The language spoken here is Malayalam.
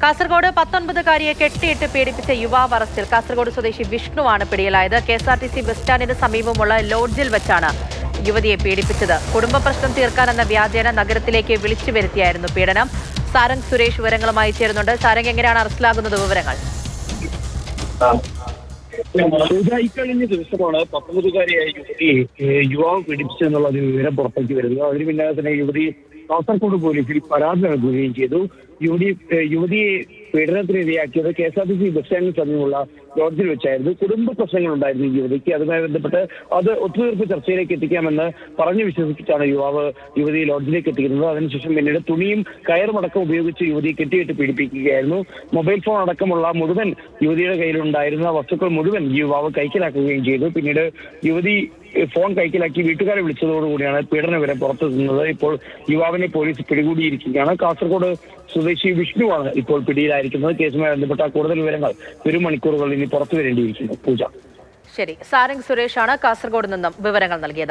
കാസർഗോഡ് 19-കാരിയെ കെട്ടിയിട്ട് പീഡിപ്പിച്ച യുവാവ് അറസ്റ്റിൽ. കാസർഗോഡ് സ്വദേശി വിഷ്ണുവാണ് പിടിയിലായത്. KSRTC ബസ് സ്റ്റാൻഡിന് സമീപമുള്ള ലോഡ്ജിൽ വെച്ചാണ് യുവതിയെ പീഡിപ്പിച്ചത്. കുടുംബ പ്രശ്നം തീർക്കാനെന്ന വ്യാജേന നഗരത്തിലേക്ക് വിളിച്ചു വരുത്തിയായിരുന്നു പീഡനം. സാരംഗ് സുരേഷ് വിവരങ്ങളുമായി ചേരുന്നുണ്ട്. സാരംഗ്, എങ്ങനെയാണ് അറസ്റ്റിലാകുന്നത്? വിവരങ്ങൾ. ഇക്കഴിഞ്ഞ ദിവസമാണ് 19-കാരിയായ യുവാവ് പീഡിപ്പിച്ചെന്നുള്ള വിവരം പുറത്തേക്ക് വരുന്നത്. അതിന് പിന്നാലെ തന്നെ യുവതി കാസർഗോഡ് പോലീസിൽ പരാതി നൽകുകയും ചെയ്തു. യുവതിയെ പീഡനത്തിനിരയാക്കിയത് KSRTC ബസ് സ്റ്റാൻഡിന് സമീപമുള്ള ലോഡ്ജിൽ വെച്ചായിരുന്നു. കുടുംബ പ്രശ്നങ്ങൾ ഉണ്ടായിരുന്നു ഈ യുവതിക്ക്. അതുമായി ബന്ധപ്പെട്ട് അത് ഒത്തുതീർപ്പ് ചർച്ചയിലേക്ക് എത്തിക്കാമെന്ന് പറഞ്ഞു വിശ്വസിപ്പിച്ചാണ് യുവതിയെ ലോഡ്ജിലേക്ക് എത്തിക്കുന്നത്. അതിനുശേഷം പിന്നീട് തുണിയും കയറുമടക്കം ഉപയോഗിച്ച് യുവതിയെ കെട്ടിയിട്ട് പീഡിപ്പിക്കുകയായിരുന്നു. മൊബൈൽ ഫോൺ അടക്കമുള്ള മുഴുവൻ യുവതിയുടെ കയ്യിലുണ്ടായിരുന്ന വസ്തുക്കൾ മുഴുവൻ യുവാവ് കൈക്കലാക്കുകയും ചെയ്തു. പിന്നീട് യുവതി ഫോൺ കൈക്കലാക്കി വീട്ടുകാരെ വിളിച്ചതോടുകൂടിയാണ് പീഡന വിവരം പുറത്തെത്തുന്നത്. ഇപ്പോൾ യുവാവിനെ പോലീസ് പിടികൂടിയിരിക്കുകയാണ്. കാസർഗോഡ് സ്വദേശി വിഷ്ണുവാണ് ഇപ്പോൾ പിടിയിലായിരിക്കുന്നത്. കേസുമായി ബന്ധപ്പെട്ട കൂടുതൽ വിവരങ്ങൾ വരും മണിക്കൂറുകളിൽ ഇനി പുറത്തു വരേണ്ടിയിരിക്കുന്നു. പൂജ. ശരി, സാരംഗ് സുരേഷാണ് കാസർഗോഡ് നിന്നും വിവരങ്ങൾ നൽകിയത്.